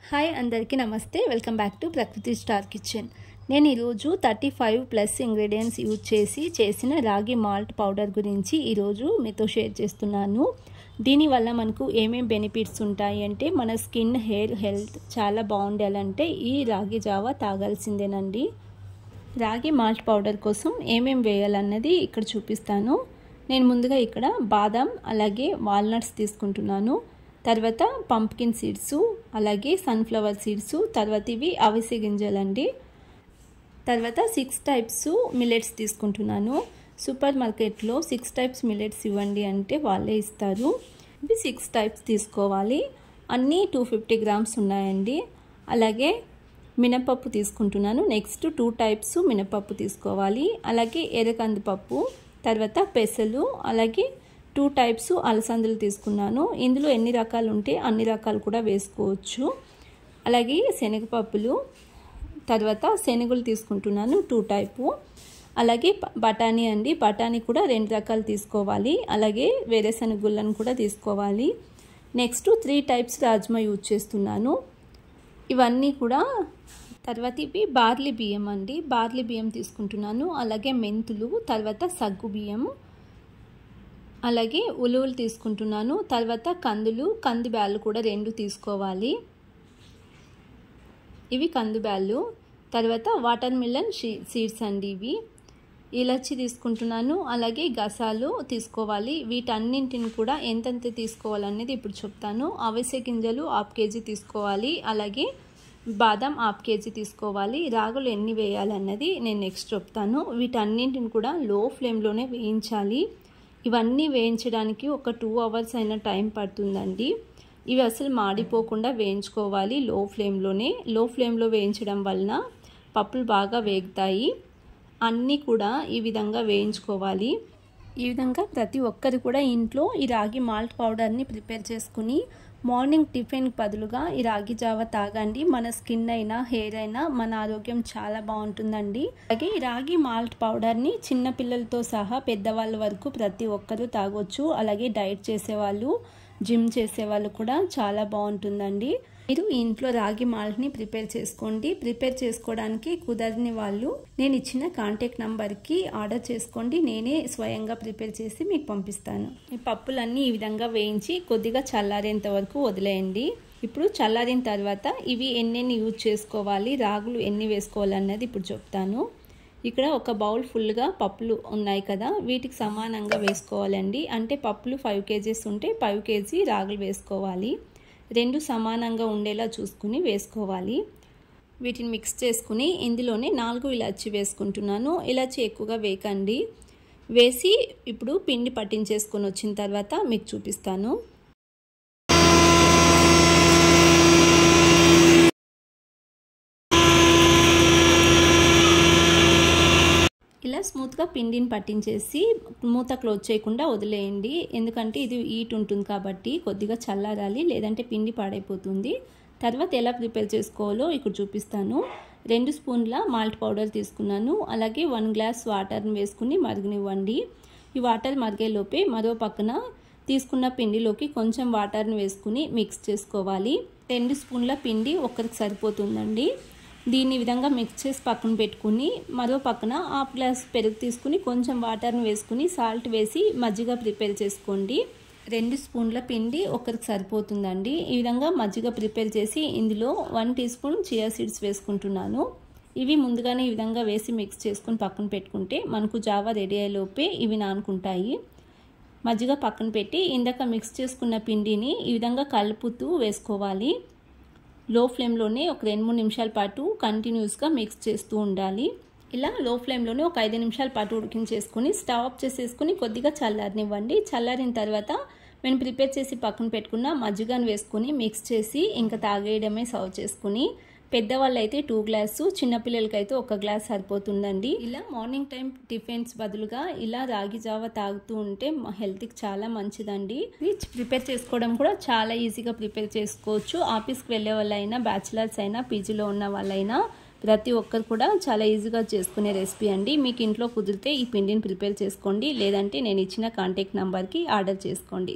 Hi అందరికీ నమస్తే. Welcome back to ప్రకృతి స్టార్ కిచెన్. నేను ఈరోజు 35+ ఇంగ్రీడియంట్స్ యూజ్ చేసిన రాగి మాల్ట్ పౌడర్ గురించి ఈరోజు మీతో షేర్ చేస్తున్నాను. దీనివల్ల మనకు ఏమేం బెనిఫిట్స్ ఉంటాయి అంటే మన స్కిన్, హెయిర్ హెల్త్ చాలా బాగుండాలంటే ఈ రాగి జావా తాగాల్సిందేనండి. రాగి మాల్ట్ పౌడర్ కోసం ఏమేం వేయాలన్నది ఇక్కడ చూపిస్తాను. నేను ముందుగా ఇక్కడ బాదం అలాగే వాల్నట్స్ తీసుకుంటున్నాను. తర్వాత పంప్కిన్ సీడ్స్, అలాగే సన్ఫ్లవర్ సీడ్స్, తర్వాత ఇవి అవిసె గింజలండి. తర్వాత 6 టైప్స్ మిల్లెట్స్ తీసుకుంటున్నాను. సూపర్ మార్కెట్లో 6 టైప్స్ మిల్లెట్స్ ఇవ్వండి అంటే వాళ్ళే ఇస్తారు. ఇవి 6 టైప్స్ తీసుకోవాలి. అన్నీ 250 గ్రామ్స్ ఉన్నాయండి. అలాగే మినపప్పు తీసుకుంటున్నాను. నెక్స్ట్ 2 టైప్స్ మినపప్పు తీసుకోవాలి. అలాగే ఎర్రకందిపప్పు, తర్వాత పెసలు, అలాగే 2 టైప్స్ అలసందలు తీసుకున్నాను. ఇందులో ఎన్ని రకాలు ఉంటే అన్ని రకాలు కూడా వేసుకోవచ్చు. అలాగే శనగపప్పులు, తర్వాత శనగలు తీసుకుంటున్నాను 2 టైపు. అలాగే బఠానీ అండి, బఠానీ కూడా 2 రకాలు తీసుకోవాలి. అలాగే వేరుశనగ గుళ్ళను కూడా తీసుకోవాలి. నెక్స్ట్ 3 టైప్స్ రాజ్మా యూజ్ చేస్తున్నాను. ఇవన్నీ కూడా. తర్వాత ఇవి బార్లీ బియ్యం అండి, బార్లీ బియ్యం తీసుకుంటున్నాను. అలాగే మెంతులు, తర్వాత సగ్గు బియ్యం, అలాగే ఉలువలు తీసుకుంటున్నాను. తర్వాత కంది బ్యాళ్ళు కూడా 2 తీసుకోవాలి. ఇవి కంది బ్యాళ్ళు. తర్వాత వాటర్ మిలన్ సీడ్స్ అండి, ఇవి. ఇలాచి తీసుకుంటున్నాను. అలాగే గసాలు తీసుకోవాలి. వీటన్నింటిని కూడా ఎంతెంత తీసుకోవాలనేది ఇప్పుడు చెప్తాను. అవిసె గింజలు 1/2 కేజీ తీసుకోవాలి. అలాగే బాదం 1/2 కేజీ తీసుకోవాలి. రాగులు ఎన్ని వేయాలన్నది నేను నెక్స్ట్ చెప్తాను. వీటన్నింటిని కూడా లో ఫ్లేమ్లోనే వేయించాలి. ఇవన్నీ వేయించడానికి ఒక 2 అవర్స్ అయినా టైం పడుతుందండి. ఇవి అసలు మాడిపోకుండా వేయించుకోవాలి లో ఫ్లేమ్లోనే. లో ఫ్లేమ్లో వేయించడం వలన పప్పులు బాగా వేగుతాయి. అన్నీ కూడా ఈ విధంగా వేయించుకోవాలి. ఈ విధంగా ప్రతి ఒక్కరు కూడా ఇంట్లో ఈ రాగి మాల్ట్ పౌడర్ని ప్రిపేర్ చేసుకుని మార్నింగ్ టిఫిన్కి బదులుగా ఈ రాగి జావ తాగండి. మన స్కిన్ అయినా, హెయిర్ అయినా, మన ఆరోగ్యం చాలా బాగుంటుందండి. అలాగే ఈ రాగి మాల్ట్ పౌడర్ని చిన్నపిల్లలతో సహా పెద్దవాళ్ళ వరకు ప్రతి ఒక్కరూ తాగొచ్చు. అలాగే డైట్ చేసేవాళ్ళు, జిమ్ చేసేవాళ్ళు కూడా చాలా బాగుంటుందండి. మీరు ఇంట్లో రాగి మాల్ట్ని ప్రిపేర్ చేసుకోండి. ప్రిపేర్ చేసుకోవడానికి కుదరని వాళ్ళు నేను ఇచ్చిన కాంటాక్ట్ నెంబర్కి ఆర్డర్ చేసుకోండి. నేనే స్వయంగా ప్రిపేర్ చేసి మీకు పంపిస్తాను. ఈ పప్పులన్నీ ఈ విధంగా వేయించి కొద్దిగా చల్లారేంత వరకు వదిలేయండి. ఇప్పుడు చల్లారిన తర్వాత ఇవి ఎన్నెన్ని యూజ్ చేసుకోవాలి, రాగులు ఎన్ని వేసుకోవాలన్నది ఇప్పుడు చెప్తాను. ఇక్కడ ఒక బౌల్ ఫుల్గా పప్పులు ఉన్నాయి కదా, వీటికి సమానంగా వేసుకోవాలండి. అంటే పప్పులు 5 కేజీస్ ఉంటే 5 కేజీ రాగులు వేసుకోవాలి. 2 సమానంగా ఉండేలా చూసుకుని వేసుకోవాలి. వీటిని మిక్స్ చేసుకుని ఇందులోనే 4 ఇలాచి వేసుకుంటున్నాను. ఇలాచి ఎక్కువగా వేయకండి. వేసి ఇప్పుడు పిండి పట్టించేసుకొని వచ్చిన తర్వాత మీకు చూపిస్తాను. ఇలా స్మూత్గా పిండిని పట్టించేసి మూత క్లోజ్ చేయకుండా వదిలేయండి. ఎందుకంటే ఇది హీట్ ఉంటుంది కాబట్టి కొద్దిగా చల్లారాలి, లేదంటే పిండి పాడైపోతుంది. తర్వాత ఎలా ప్రిపేర్ చేసుకోవాలో ఇక్కడ చూపిస్తాను. 2 స్పూన్ల మాల్ట్ పౌడర్ తీసుకున్నాను. అలాగే 1 గ్లాస్ వాటర్ని వేసుకుని మరగనివ్వండి. ఈ వాటర్ మరిగేలోపే మరో పక్కన తీసుకున్న పిండిలోకి కొంచెం వాటర్ని వేసుకుని మిక్స్ చేసుకోవాలి. 2 స్పూన్ల పిండి ఒక్కరికి సరిపోతుందండి. దీన్ని విధంగా మిక్స్ చేసి పక్కన పెట్టుకుని మరో పక్కన 1/2 గ్లాస్ పెరుగు తీసుకుని కొంచెం వాటర్ని వేసుకుని సాల్ట్ వేసి మజ్జిగ ప్రిపేర్ చేసుకోండి. 2 స్పూన్ల పిండి ఒక్కరికి సరిపోతుందండి. ఈ విధంగా మజ్జిగ ప్రిపేర్ చేసి ఇందులో 1 టీ స్పూన్ చియా సీడ్స్ వేసుకుంటున్నాను. ఇవి ముందుగానే ఈ విధంగా వేసి మిక్స్ చేసుకుని పక్కన పెట్టుకుంటే మనకు జావా రెడీ అయ్యేలోపే ఇవి నానుకుంటాయి. మజ్జిగ పక్కన పెట్టి ఇందాక మిక్స్ చేసుకున్న పిండిని ఈ విధంగా కలుపుతూ వేసుకోవాలి. లో ఫ్లేమ్లోనే ఒక 2-3 నిమిషాల పాటు కంటిన్యూస్గా మిక్స్ చేస్తూ ఉండాలి. ఇలా లో ఫ్లేమ్లోనే ఒక 5 నిమిషాల పాటు ఉడికించేసుకుని స్టవ్ ఆఫ్ చేసేసుకుని కొద్దిగా చల్లారనివ్వండి. చల్లారిన తర్వాత నేను ప్రిపేర్ చేసి పక్కన పెట్టుకున్న మజ్జిగను వేసుకుని మిక్స్ చేసి ఇంకా తాగేయడమే సర్వ్ చేసుకుని. పెద్దవాళ్ళు అయితే 2 గ్లాసు, చిన్నపిల్లలకైతే 1 గ్లాస్ సరిపోతుందండి. ఇలా మార్నింగ్ టైం టిఫిన్స్ బదులుగా ఇలా రాగి జావ తాగుతూ ఉంటే మా హెల్త్కి చాలా మంచిదండి. ప్రిపేర్ చేసుకోవడం కూడా చాలా ఈజీగా ప్రిపేర్ చేసుకోవచ్చు. ఆఫీస్కి వెళ్ళే వాళ్ళైనా, బ్యాచిలర్స్ అయినా, పీజీలో ఉన్న వాళ్ళైనా ప్రతి ఒక్కరు కూడా చాలా ఈజీగా చేసుకునే రెసిపీ అండి. మీకు ఇంట్లో కుదిరితే ఈ పిండిని ప్రిపేర్ చేసుకోండి, లేదంటే నేను ఇచ్చిన కాంటాక్ట్ నెంబర్కి ఆర్డర్ చేసుకోండి.